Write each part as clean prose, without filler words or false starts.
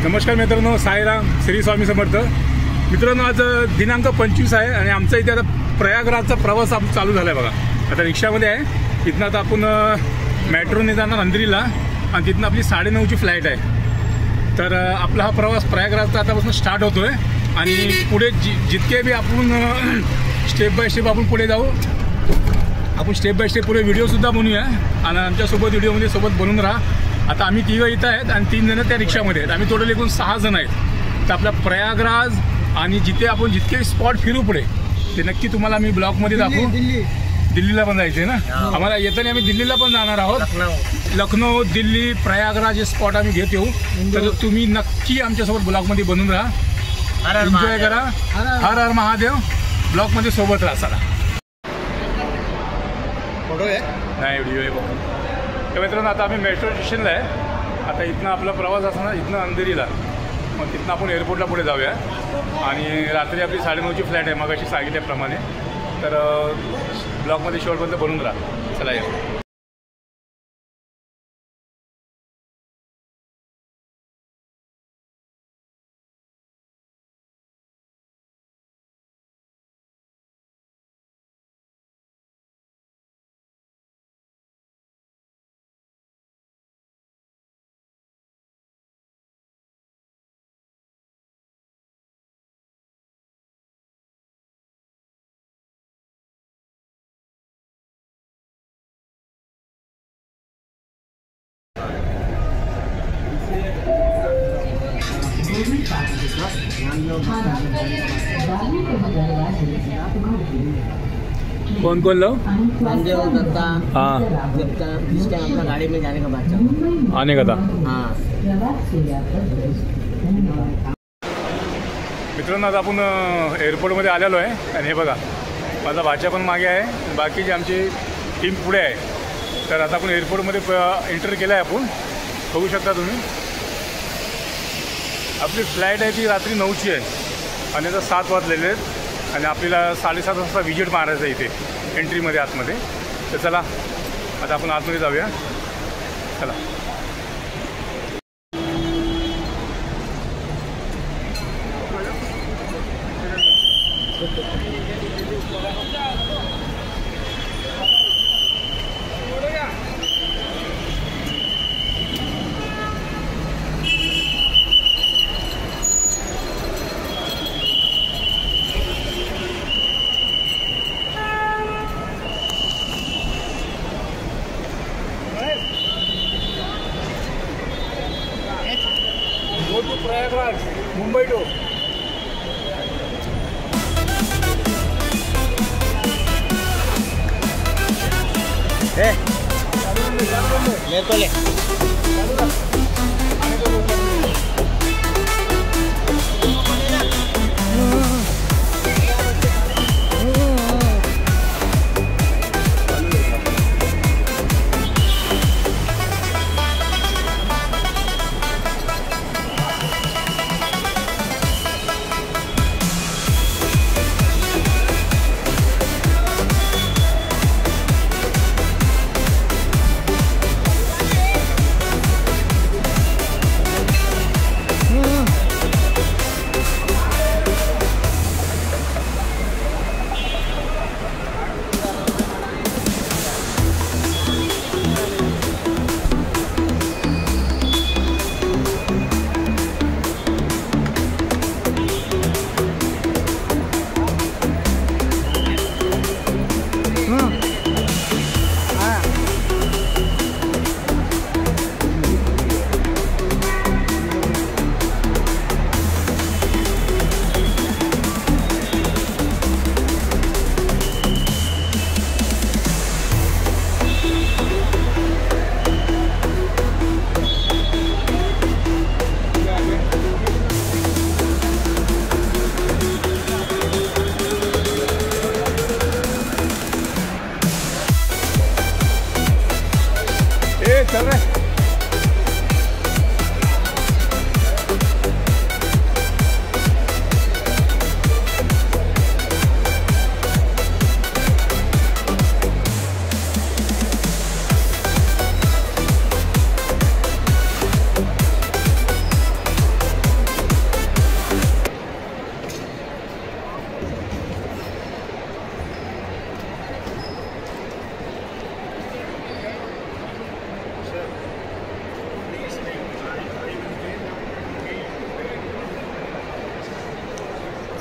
नमस्कार मित्रांनो, साईराम, श्री स्वामी समर्थ. मित्रांनो, आज दिनांक 25 आहे आणि आमचा इथे आता प्रयागराजचा प्रवास चालू झाला आहे बघा. आता रिक्षामध्ये आहे. इथनं आता आपण मेट्रोने जाणार अंधेरीला आणि तिथनं आपली 9:30ची फ्लाईट आहे. तर आपला हा प्रवास प्रयागराजचा आतापासून स्टार्ट होतो आहे आणि पुढे जितके बी आपण स्टेप बाय स्टेप आपण पुढे जाऊ. आपण स्टेप बाय स्टेप पुढे व्हिडिओसुद्धा बनवूया आणि आमच्यासोबत व्हिडिओमध्ये सोबत बनवून राहा. आता आम्ही 3 इथं आहेत आणि 3 जण त्या रिक्षामध्ये आहेत. आम्ही टोटल एकूण 6 जण आहेत. तर आपला प्रयागराज आणि जिथे आपण जितके स्पॉट फिरू पुढे ते नक्की तुम्हाला आम्ही ब्लॉगमध्ये दाखवू. दिल्लीला पण जायचं आहे ना आम्हाला. येताना आम्ही दिल्लीला पण जाणार आहोत. लखनौ, दिल्ली, प्रयागराज हे स्पॉट आम्ही घेत येऊ. तर तुम्ही नक्की आमच्यासोबत ब्लॉगमध्ये बनून राहा, एन्जॉय करा. हर हर महादेव. ब्लॉगमध्ये सोबत राहा. चला. फोटो आहे नाही, व्हिडिओ आहे बघा. तर मित्रांनो, आता आम्ही मेट्रो स्टेशनला आहे. आता इथनं आपला प्रवास असणार इथनं अंधेरीला. मग तिथनं आपण एअरपोर्टला पुढे जाऊया आणि रात्री आपली 9:30ची फ्लाईट आहे मगाशी सांगितल्याप्रमाणे. तर ब्लॉगमध्ये शेवटपर्यंत बनून राहा. चला या. कौन कौन लोग? हाँ, अपना गाड़ी में जाने का बात आने का था. हाँ. मित्रांनो, आता आपण एअरपोर्टमध्ये आलेलो आहे आणि हे बघा माझा भाचा पण मागे आहे. बाकीची आमची टीम पुढे आहे. तर आता आपण एअरपोर्टमध्ये एंटर केलं आहे. आपण बघू शकता तुम्ही. आपली फ्लाईट आहे ती रात्री 9ची आहे आणि आता 7 वाजलेले आहेत आणि आपल्याला 7:30 वाजता व्हिजिट मारायचं आहे इथे एंट्रीमध्ये आतमध्ये. तर चला आता आपण आतमध्ये जाऊया. चला. प्रयागराज, मुंबई टू. ले तो ले. चल रहा है.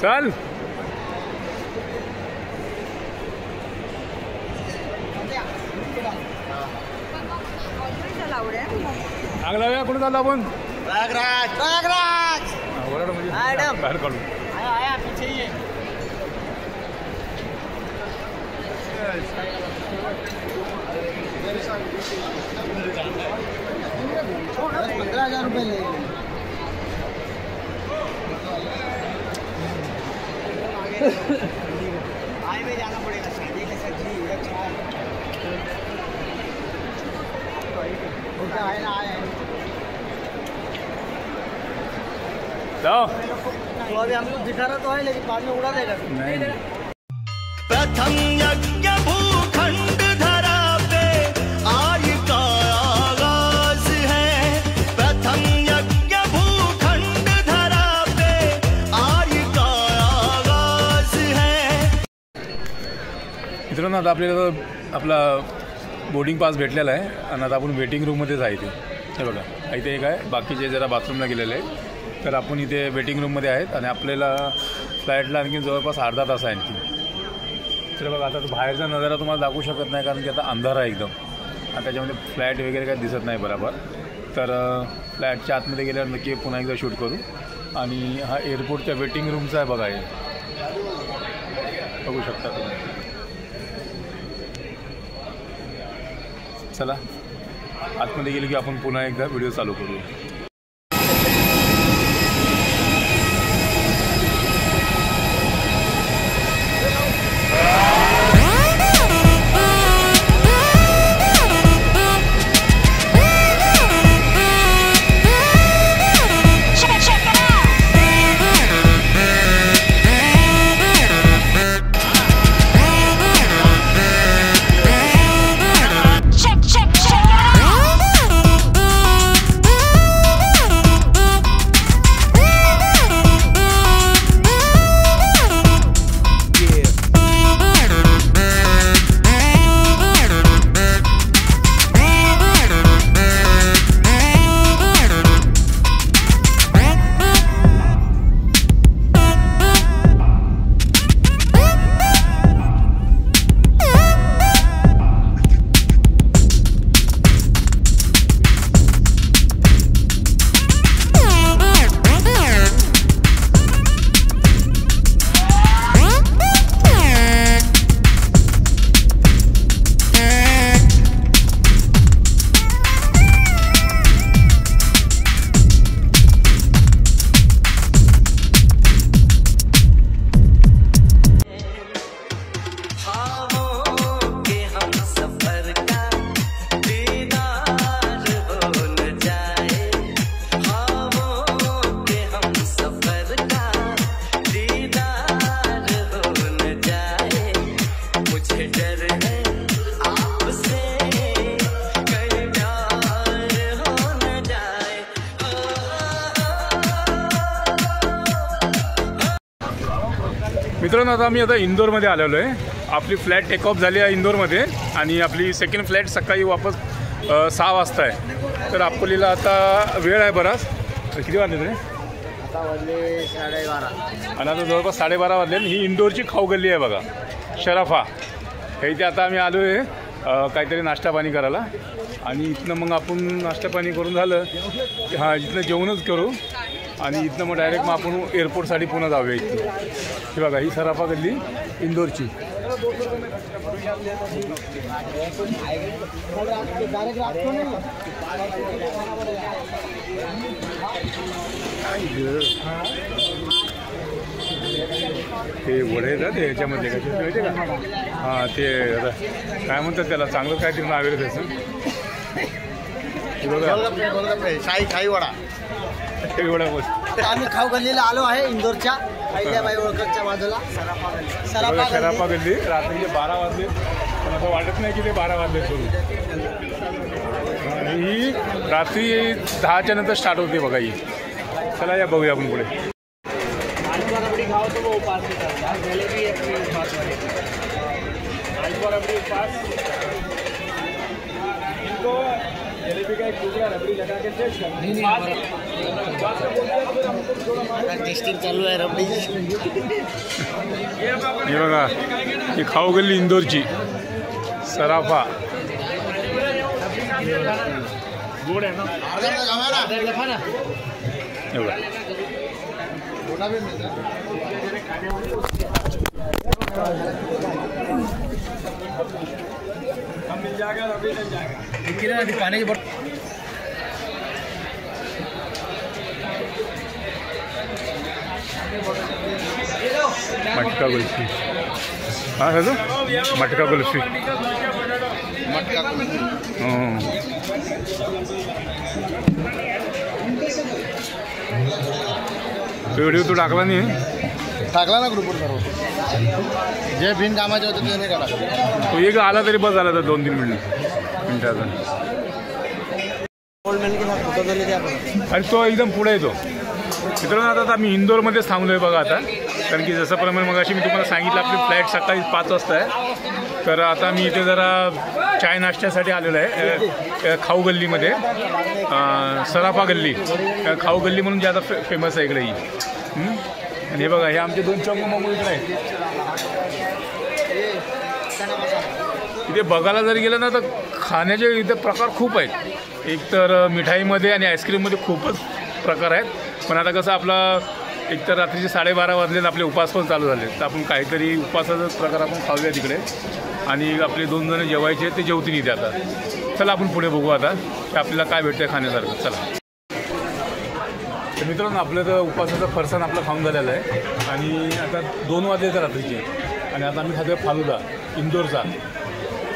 चल आग लावूया. कुठे चाललो आपण? प्रयागराज प्रयागराज वराड म्हणजे मॅडम. बाहेर काढू. आया आया पीछे ही है. 15,000 रुपये ले. आए में जाना पड़ेगा. शादी का सब्जी है ना आया है. जाओ. तो अभी हमको दिखा रहा तो है लेकिन बाद में उड़ा देगा. नहीं प्रथम यज्ञ भूखंड धरा पे आय का आगाज है. प्रथम यज्ञ भूखंड धरा पे आय का आगाज है. मित्रांनो आता आपल्याला आपला बोर्डिंग पास भेटलेला आहे आणि आता आपण वेटिंग रूममध्येच आहे. इथे हे बघा इथे एक आहे. बाकीचे जरा बाथरूमला गेलेले आहे. तर आपण इथे वेटिंग रूममध्ये आहेत आणि आपल्याला फ्लाईटला आणखी जवळपास अर्धा तास आहे आणखी. तर बघा आता बाहेरचा नजारा तुम्हाला दाखवू शकत नाही कारण की आता अंधार आहे एकदम आणि त्याच्यामध्ये फ्लॅट वगैरे काही दिसत नाही बरोबर. तर फ्लॅटच्या आतमध्ये गेल्यावर नक्की पुन्हा एकदा शूट करू. आणि हा एअरपोर्टच्या वेटिंग रूमचा आहे बघा. हे बघू शकता तुम्ही. चला आतमध्ये गेले की आपण पुन्हा एकदा व्हिडिओ चालू करू. मित्रांनो आता आम्ही आता इंदोरमध्ये आलेलो आहे. आपली फ्लाईट टेक ऑफ झाली आहे इंदोरमध्ये आणि आपली सेकंड फ्लाईट सकाळी वापस 6 वाजता आहे. तर अकोलीला आता वेळ आहे बराच. किती वाजले तरी? आता वाजले 12:30 आणि आता जवळपास 12:30 वाजले. ही इंदोरची खाऊ गल्ली आहे बघा, शराफा. हे इथे आता आम्ही आलो आहे काहीतरी नाश्ता पाणी करायला. आणि इथनं मग आपण नाश्ता पाणी करून झालं हां इथनं जेवणच करू आणि इथनं मग डायरेक्ट मग आपण एअरपोर्टसाठी पुन्हा जाऊया. इथं हे बघा ही शराफा गल्ली इंदोरची. ते वडे ना ते ह्याच्यामध्ये कसे माहिती का? हां ते आता काय म्हणतात त्याला चांगलं काहीतरी नाव आहे त्याचं. हे बघा शाही वडा. आम्ही खाऊ गल्लीला आलो आहे इंदोरच्या अहिल्याबाई होळकरच्या बाजूला शराफा गल्ली. रात्रीचे 12 वाजले पण असं वाटत नाही की ते 12 वाजले सुरू. ही रात्री 10च्या नंतर स्टार्ट होते बघा ही. चला या बघूया आपण पुढे. रबड़ी खाओ तो वो उपास भी करता है. जलेबी एक उपास वाली. रबड़ी उपास इनको जलेबी का एक टुकड़ा रबड़ी लगा के टेस्ट करना. टेस्टिंग चालू आहे रबडी. हे बघा ही खाऊ गल्ली इंदोरची सराफा. गोड आहे ना. हे बघा पाण्याची बॉटल. मटका कुल्फी. हा सर मटका कुल्फी. व्हिडिओ तू टाकला नाही. टाकला ना ग्रुपवर सर्व. जे बिन कामाचे होते ते नाही करा. तो एक आला तरी बस झाला तर 2-3 मिनिटाचा. आणि तो एकदम पुढे येतो. मित्रांनो आता आम्ही इंदोरमध्येच थांबलो आहे बघा आता. कारण की जसं प्रमाणे मगाशी मी तुम्हाला सांगितलं आपली फ्लाईट सकाळी 5 वाजता आहे. तर आता मी इथे जरा चाय नाश्त्यासाठी आलेलो आहे खाऊ गल्लीमध्ये. सराफा गल्ली खाऊ गल्ली म्हणून जादा फेमस आहे इकडे ही. आणि हे बघा हे आमचे 2 चंगू मंगू इकडे आहेत. इथे बघायला जर गेलं ना तर खाण्याचे इथे प्रकार खूप आहेत. एक तर मिठाईमध्ये आणि आईस्क्रीममध्ये खूपच प्रकार आहेत. पण आता कसं आपला एक तर रात्रीचे 12:30 वाजले आपले उपास पण चालू झाले. तर आपण काहीतरी उपासाचाच प्रकार आपण खाऊया तिकडे. आणि आपले 2 जण जेवायचे ते जेवतील इथे आता. चला आपण पुढे बघू आता की आपल्याला काय भेटतं खाण्यासारखं. चला तर मित्रांनो आपलं तर उपासाचं फरसाण आपलं खाऊन झालेलं आहे. आणि आता 2 वाजले तर रात्रीचे. आणि आता आम्ही खातो फालुदा इंदोरचा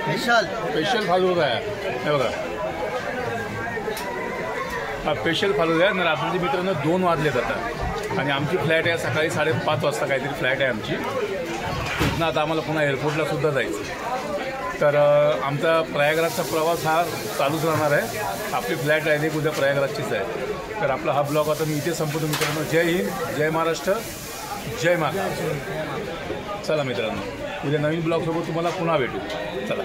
स्पेशल फालुदा आहे. हे बघा हा स्पेशल फालुदा आहे. आणि रात्रीचे मित्रांनो 2 वाजलेत आता. आणि आमची फ्लाईट आहे सकाळी 5:30 वाजता काहीतरी फ्लाईट आहे आमची. तिथनं आता आम्हाला पुन्हा एअरपोर्टला सुद्धा जायचं. तर आमचा प्रयागराजचा प्रवास हा चालूच राहणार आहे. आपली फ्लाईट आहे एक उद्या प्रयागराजचीच आहे. तर आपला हा ब्लॉग आता मी इथे संपवतो मित्रांनो. जय हिंद, जय महाराष्ट्र, जय महाराष्ट्र. चला मित्रांनो उद्या नवीन ब्लॉगसोबत तुम्हाला पुन्हा भेटू. चला.